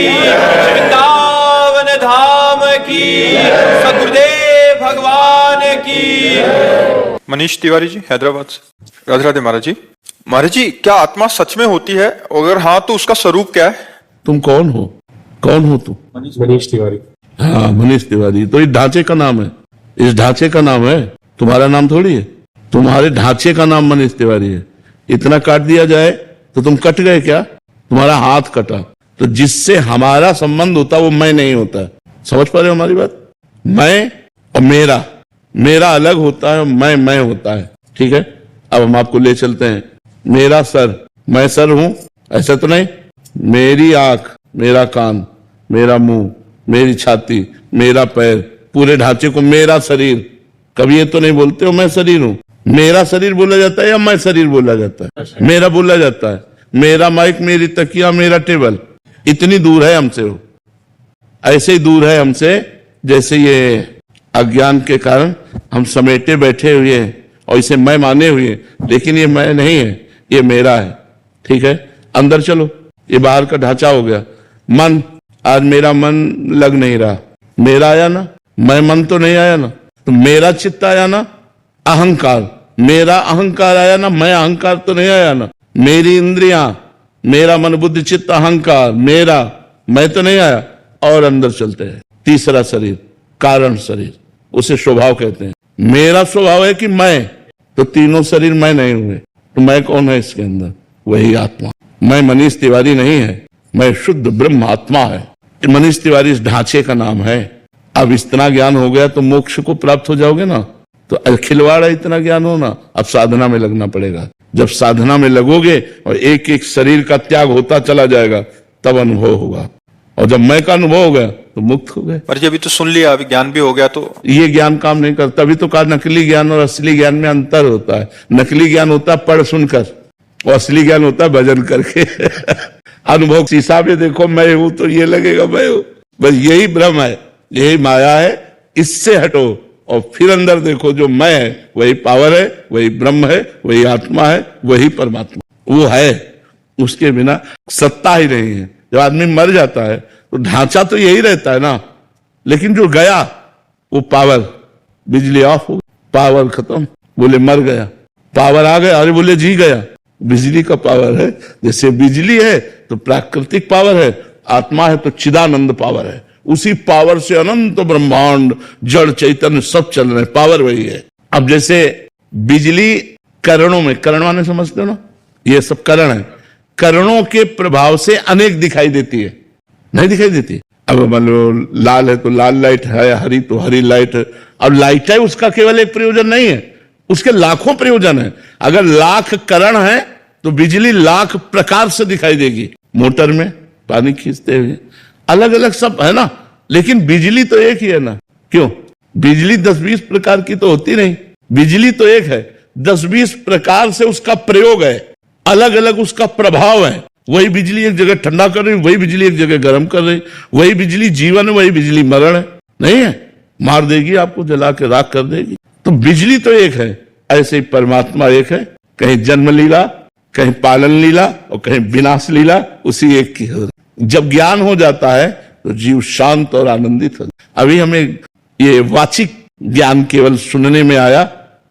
वृंदावन धाम की, सदगुरुदेव भगवान की। मनीष तिवारी जी, हैदराबाद से। राधे राधे महाराज जी। महाराज जी, क्या आत्मा सच में होती है? अगर हाँ तो उसका स्वरूप क्या है? तुम कौन हो? कौन हो तुम? मनीष तिवारी। हाँ, मनीष तिवारी तो इस ढांचे का नाम है, इस ढांचे का नाम है, तुम्हारा नाम थोड़ी है। तुम्हारे ढांचे का नाम मनीष तिवारी है। इतना काट दिया जाए तो तुम कट गए क्या? तुम्हारा हाथ कटा तो जिससे हमारा संबंध होता वो मैं नहीं होता। समझ पा रहे हो हमारी बात? मैं और मेरा, मेरा अलग होता है, मैं होता है। ठीक है, अब हम आपको ले चलते हैं। मेरा सर, मैं सर हूं ऐसा तो नहीं। मेरी आंख, मेरा कान, मेरा मुंह, मेरी छाती, मेरा पैर, पूरे ढांचे को मेरा शरीर। कभी ये तो नहीं बोलते हो मैं शरीर हूं। मेरा शरीर बोला जाता है या मैं शरीर बोला जाता है? मेरा बोला जाता है। मेरा माइक, मेरी तकिया, मेरा टेबल, इतनी दूर है हमसे वो। ऐसे ही दूर है हमसे जैसे ये अज्ञान के कारण हम समेटे बैठे हुए हैं और इसे मैं माने हुए हैं, लेकिन ये मैं नहीं है, ये मेरा है। ठीक है, अंदर चलो। ये बाहर का ढांचा हो गया। मन, आज मेरा मन लग नहीं रहा, मेरा आया ना? मैं मन तो नहीं आया ना? तो मेरा चित्त आया ना? अहंकार, मेरा अहंकार आया ना? मैं अहंकार तो नहीं आया ना? मेरी इंद्रियां, मेरा मन बुद्धि चित्त अहंकार, मेरा, मैं तो नहीं आया। और अंदर चलते हैं, तीसरा शरीर, कारण शरीर, उसे स्वभाव कहते हैं। मेरा स्वभाव है कि मैं, तो तीनों शरीर मैं नहीं हुए, तो मैं कौन है इसके अंदर? वही आत्मा। मैं मनीष तिवारी नहीं है, मैं शुद्ध ब्रह्म आत्मा है। मनीष तिवारी इस ढांचे का नाम है। अब इतना ज्ञान हो गया तो मोक्ष को प्राप्त हो जाओगे ना? तो खिलवाड़ा इतना ज्ञान हो ना, अब साधना में लगना पड़ेगा। जब साधना में लगोगे और एक एक शरीर का त्याग होता चला जाएगा, तब अनुभव होगा। और जब मैं का अनुभव हो गया तो मुक्त हो गए। पर अभी तो सुन लिया, अभी ज्ञान भी हो गया, तो ये ज्ञान काम नहीं करता। अभी तो कहा नकली ज्ञान और असली ज्ञान में अंतर होता है। नकली ज्ञान होता है पढ़ सुनकर, और असली ज्ञान होता है भजन करके। अनुभव शीशा में देखो मैं हूं तो ये लगेगा मैं हूं। बस यही भ्रम है, यही माया है, इससे हटो और फिर अंदर देखो। जो मैं है वही पावर है, वही ब्रह्म है, वही आत्मा है, वही परमात्मा वो है। उसके बिना सत्ता ही नहीं है। जब आदमी मर जाता है तो ढांचा तो यही रहता है ना, लेकिन जो गया वो पावर, बिजली ऑफ हो गई, पावर खत्म, बोले मर गया। पावर आ गया, अरे बोले जी गया। बिजली का पावर है, जैसे बिजली है तो प्राकृतिक पावर है, आत्मा है तो चिदानंद पावर है। उसी पावर से अनंत ब्रह्मांड जड़ चैतन्य सब चल रहे हैं, पावर वही है। अब जैसे बिजली करणों में, करण माने समझते हो ना, ये सब करण है, करणों के प्रभाव से अनेक दिखाई देती है, नहीं दिखाई देती। अब मान लो लाल है तो लाल लाइट है, हरी तो हरी लाइट है। अब लाइट है उसका केवल एक प्रयोजन नहीं है, उसके लाखों प्रयोजन है। अगर लाख करण है तो बिजली लाख प्रकार से दिखाई देगी। मोटर में पानी खींचते हुए अलग अलग सब है ना, लेकिन बिजली तो एक ही है ना। क्यों? बिजली 10-20 प्रकार की तो होती नहीं, बिजली तो एक है। 10-20 प्रकार से उसका प्रयोग है, अलग अलग उसका प्रभाव है। वही बिजली एक जगह ठंडा कर रही, वही बिजली एक जगह गर्म कर रही। वही बिजली जीवन है, वही बिजली मरण है। नहीं है, मार देगी आपको, जला के राख कर देगी। तो बिजली तो एक है, ऐसे ही परमात्मा एक है। कहीं जन्म लीला, कहीं पालन लीला और कहीं विनाश लीला उसी एक की हो रही। जब ज्ञान हो जाता है तो जीव शांत और आनंदित हो। अभी हमें ये वाचिक ज्ञान केवल सुनने में आया,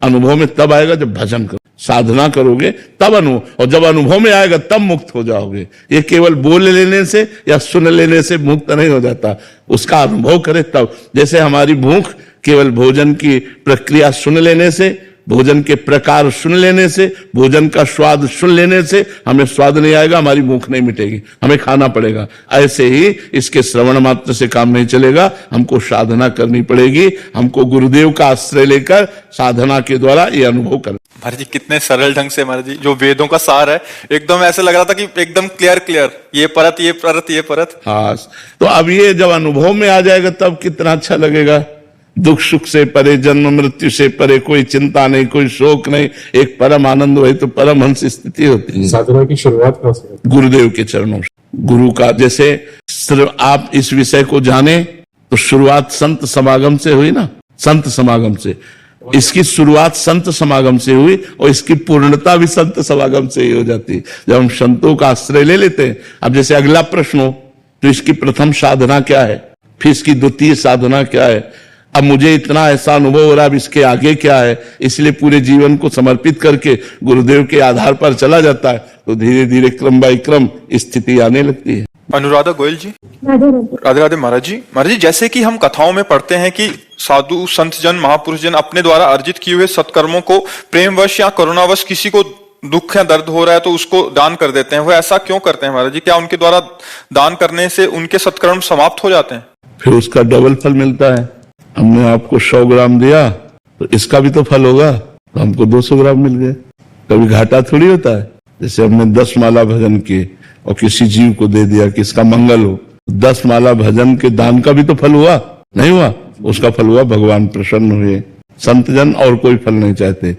अनुभव में तब आएगा जब भजन करो, साधना करोगे तब अनुभव, और जब अनुभव में आएगा तब मुक्त हो जाओगे। ये केवल बोल लेने से या सुन लेने से मुक्त नहीं हो जाता, उसका अनुभव करे तब। जैसे हमारी भूख केवल भोजन की प्रक्रिया सुन लेने से, भोजन के प्रकार सुन लेने से, भोजन का स्वाद सुन लेने से हमें स्वाद नहीं आएगा, हमारी भूख नहीं मिटेगी, हमें खाना पड़ेगा। ऐसे ही इसके श्रवण मात्र से काम नहीं चलेगा, हमको साधना करनी पड़ेगी। हमको गुरुदेव का आश्रय लेकर साधना के द्वारा ये अनुभव करना। महाराज जी कितने सरल ढंग से, महाराज जी जो वेदों का सार है, एकदम ऐसे लग रहा था कि एकदम क्लियर, ये परत ये परत ये परत। हाँ, तो अब ये जब अनुभव में आ जाएगा तब कितना अच्छा लगेगा। दुख सुख से परे, जन्म मृत्यु से परे, कोई चिंता नहीं, कोई शोक नहीं, एक परम आनंद, वही तो परमहंस स्थिति होती है। साधना की शुरुआत कहाँ से? गुरुदेव के चरणों से। गुरु का जैसे आप इस विषय को जाने तो शुरुआत संत समागम से हुई ना, संत समागम से। इसकी शुरुआत संत समागम से हुई और इसकी पूर्णता भी संत समागम से ही हो जाती है जब हम संतों का आश्रय ले लेते हैं। अब जैसे अगला प्रश्न हो तो इसकी प्रथम साधना क्या है, फिर इसकी द्वितीय साधना क्या है, अब मुझे इतना ऐसा अनुभव हो रहा है, अब इसके आगे क्या है, इसलिए पूरे जीवन को समर्पित करके गुरुदेव के आधार पर चला जाता है, तो धीरे धीरे क्रम बाई क्रम स्थिति आने लगती है। अनुराधा गोयल जी, राधे राधे महाराज जी। महाराज जी, जैसे कि हम कथाओं में पढ़ते हैं कि साधु संत जन महापुरुष जन अपने द्वारा अर्जित किए हुए सत्कर्मों को प्रेमवश या करुणावश किसी को दुख या दर्द हो रहा है तो उसको दान कर देते हैं, वो ऐसा क्यों करते हैं महाराज जी? क्या उनके द्वारा दान करने से उनके सत्कर्म समाप्त हो जाते हैं? फिर उसका डबल फल मिलता है। हमने आपको 100 ग्राम दिया तो इसका भी तो फल होगा, तो हमको 200 ग्राम मिल गए। कभी घाटा थोड़ी होता है। जैसे हमने 10 माला भजन किए और किसी जीव को दे दिया कि इसका मंगल हो, 10 माला भजन के दान का भी तो फल हुआ, नहीं हुआ? उसका फल हुआ भगवान प्रसन्न हुए। संत जन और कोई फल नहीं चाहते।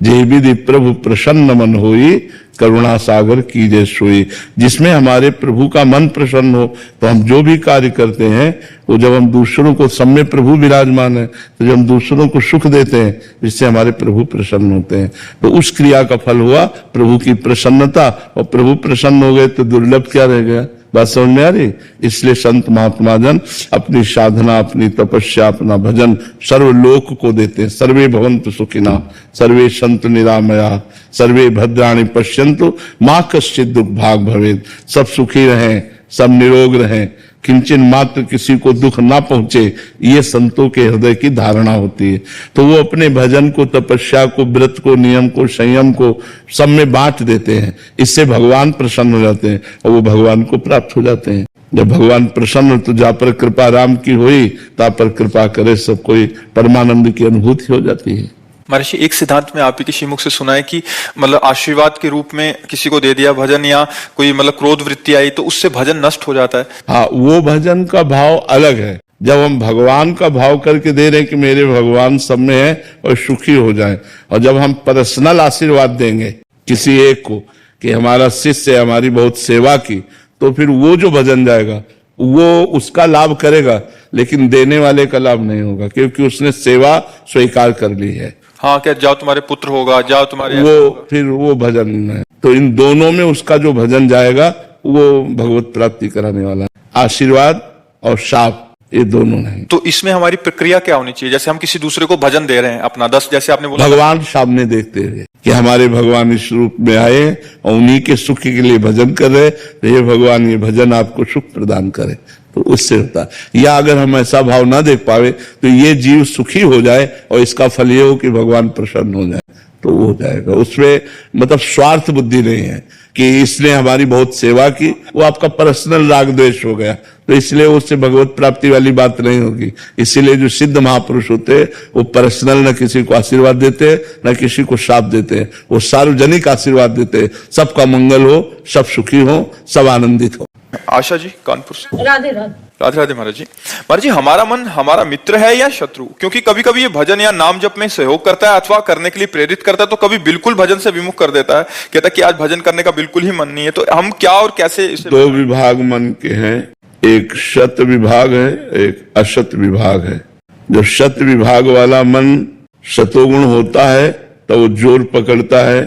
जे विधि प्रभु प्रसन्न मन होई, करुणा सागर कीजे सोई। जिसमें हमारे प्रभु का मन प्रसन्न हो तो हम जो भी कार्य करते हैं वो, जब हम दूसरों को, सब में प्रभु विराजमान है, तो जब हम दूसरों को सुख देते हैं जिससे हमारे प्रभु प्रसन्न होते हैं, तो उस क्रिया का फल हुआ प्रभु की प्रसन्नता। और प्रभु प्रसन्न हो गए तो दुर्लभ क्या रह गया? बात समझ में आ रही? इसलिए संत महात्मा जन अपनी साधना, अपनी तपस्या, अपना भजन सर्वलोक को देते हैं। सर्वे भवन्तु सुखिना, सर्वे सन्तु निरामया, सर्वे भद्राणि पश्यन्तु मा कश्चित् दुख भाग भवेत्। सब सुखी रहें, सब निरोग रहें, किंचन मात्र किसी को दुख ना पहुंचे, ये संतों के हृदय की धारणा होती है। तो वो अपने भजन को, तपस्या को, व्रत को, नियम को, संयम को सब में बांट देते हैं। इससे भगवान प्रसन्न हो जाते हैं और वो भगवान को प्राप्त हो जाते हैं। जब भगवान प्रसन्न हो तो जा पर कृपा राम की हुई, ता पर कृपा करे सब कोई, परमानंद की अनुभूति हो जाती है। महर्षि, एक सिद्धांत में आप ही किसी मुख से सुना है कि मतलब आशीर्वाद के रूप में किसी को दे दिया भजन, या कोई मतलब क्रोध वृत्ति आई तो उससे भजन नष्ट हो जाता है। हाँ, वो भजन का भाव अलग है। जब हम भगवान का भाव करके दे रहे हैं कि मेरे भगवान सब में है और सुखी हो जाएं, और जब हम पर्सनल आशीर्वाद देंगे किसी एक को कि हमारा शिष्य हमारी बहुत सेवा की, तो फिर वो जो भजन जाएगा वो उसका लाभ करेगा, लेकिन देने वाले का लाभ नहीं होगा, क्योंकि उसने सेवा स्वीकार कर ली है। हाँ, क्या जाओ तुम्हारे पुत्र होगा, जाओ तुम्हारे, वो फिर वो भजन है। तो इन दोनों में उसका जो भजन जाएगा वो भगवत प्राप्ति कराने वाला है। आशीर्वाद और शाप, ये दोनों नहीं। तो इसमें हमारी प्रक्रिया क्या होनी चाहिए? जैसे हम किसी दूसरे को भजन दे रहे हैं अपना 10, जैसे आपने बोला भगवान सामने देखते हुए कि हमारे भगवान इस रूप में आए और उन्हीं के सुख के लिए भजन कर रहे, तो ये भगवान ये भजन आपको सुख प्रदान करे, तो उससे होता है। या अगर हम ऐसा भाव ना देख पावे तो ये जीव सुखी हो जाए और इसका फल ये हो कि भगवान प्रसन्न हो जाए, तो वो हो जाएगा। उसमें मतलब स्वार्थ बुद्धि नहीं है कि इसने हमारी बहुत सेवा की, वो आपका पर्सनल राग द्वेष हो गया, तो इसलिए उससे भगवत प्राप्ति वाली बात नहीं होगी। इसीलिए जो सिद्ध महापुरुष होते हैं वो पर्सनल न किसी को आशीर्वाद देते हैं न किसी को श्राप देते हैं, वो सार्वजनिक आशीर्वाद देते हैं। सबका मंगल हो, सब सुखी हो, सब आनंदित हो। आशा जी कानपुर से। राधे राधे। राधे राधे महाराज जी। महाराज जी, हमारा मन हमारा मित्र है या शत्रु? क्योंकि कभी कभी ये भजन या नाम जप में सहयोग करता है अथवा करने के लिए प्रेरित करता है, तो कभी बिल्कुल भजन से विमुख कर देता है, कहता है कि आज भजन करने का बिल्कुल ही मन नहीं है। तो हम क्या और कैसे इसे? 2 विभाग मन के हैं, एक शत विभाग है, एक अशत विभाग है। जब शत विभाग वाला मन शतोगुण होता है तो वो जोर पकड़ता है,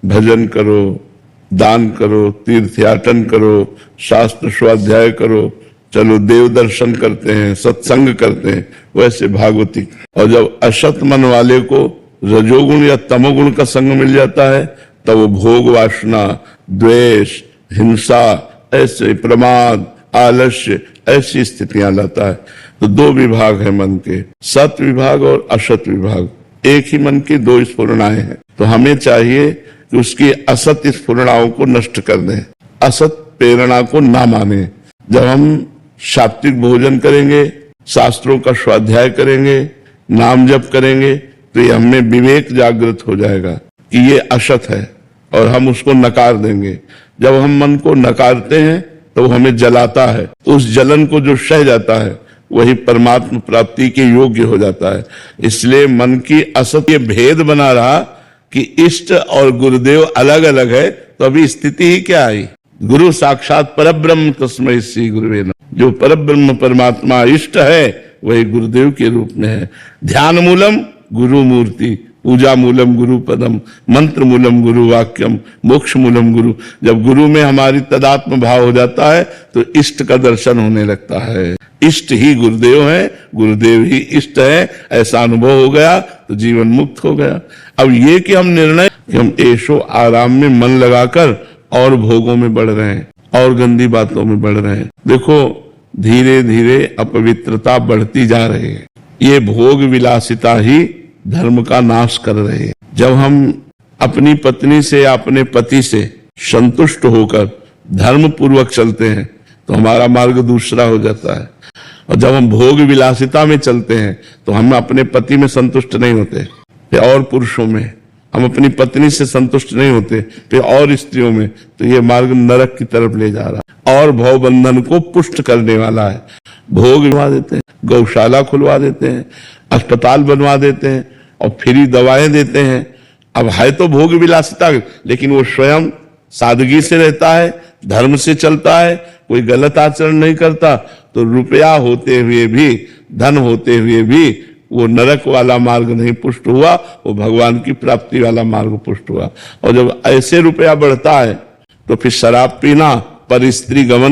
भजन करो, दान करो, तीर्थयाटन करो, शास्त्र स्वाध्याय करो, चलो देव दर्शन करते हैं, सत्संग करते हैं, वैसे भागवती। और जब अशत मन वाले को रजोगुण या तमोगुण का संग मिल जाता है तब वो भोग वासना, द्वेष, हिंसा, ऐसे प्रमाद, आलस्य, ऐसी स्थितियां लाता है। तो 2 विभाग है मन के, सत विभाग और अशत विभाग। एक ही मन की 2 स्फुरणाएं हैं, तो हमें चाहिए कि उसकी असत स्फुरणाओं को नष्ट कर दें, असत प्रेरणा को ना माने। जब हम सात्विक भोजन करेंगे, शास्त्रों का स्वाध्याय करेंगे, नाम जप करेंगे, तो ये हमें विवेक जागृत हो जाएगा कि ये असत है और हम उसको नकार देंगे। जब हम मन को नकारते हैं तो वो हमें जलाता है, उस जलन को जो सह जाता है वही परमात्मा प्राप्ति के योग्य हो जाता है। इसलिए मन की असत ये भेद बना रहा कि इष्ट और गुरुदेव अलग अलग है, तो अभी स्थिति ही क्या आई? गुरु साक्षात परब्रह्म तस्मै श्री गुरुवे नमः। जो परब्रह्म परमात्मा इष्ट है वही गुरुदेव के रूप में है। ध्यान मूलम गुरु मूर्ति, पूजा मूलम गुरु पदम, मंत्र मूलम गुरु वाक्यम, मोक्ष मूलम गुरु। जब गुरु में हमारी तदात्म भाव हो जाता है तो इष्ट का दर्शन होने लगता है। इष्ट ही गुरुदेव है, गुरुदेव ही इष्ट है, ऐसा अनुभव हो गया तो जीवन मुक्त हो गया। अब ये कि हम निर्णय कि हम ऐशो आराम में मन लगाकर और भोगों में बढ़ रहे हैं और गंदी बातों में बढ़ रहे हैं। देखो धीरे धीरे अपवित्रता बढ़ती जा रही है। ये भोग विलासिता ही धर्म का नाश कर रहे हैं। जब हम अपनी पत्नी से या अपने पति से संतुष्ट होकर धर्म पूर्वक चलते हैं तो हमारा मार्ग दूसरा हो जाता है। और जब हम भोग विलासिता में चलते हैं तो हम अपने पति में संतुष्ट नहीं होते, फिर और पुरुषों में, हम अपनी पत्नी से संतुष्ट नहीं होते फिर और स्त्रियों में, तो ये मार्ग नरक की तरफ ले जा रहा है और भव बंधन को पुष्ट करने वाला है। भोग बनवा देते हैं, गौशाला खुलवा देते हैं, अस्पताल बनवा देते हैं और फ्री दवाएं देते हैं। अब है तो भोग विलासिता, लेकिन वो स्वयं सादगी से रहता है, धर्म से चलता है, कोई गलत आचरण नहीं करता, तो रुपया होते हुए भी, धन होते हुए भी वो नरक वाला मार्ग नहीं पुष्ट हुआ, वो भगवान की प्राप्ति वाला मार्ग पुष्ट हुआ। और जब ऐसे रुपया बढ़ता है तो फिर शराब पीना, पर स्त्री गमन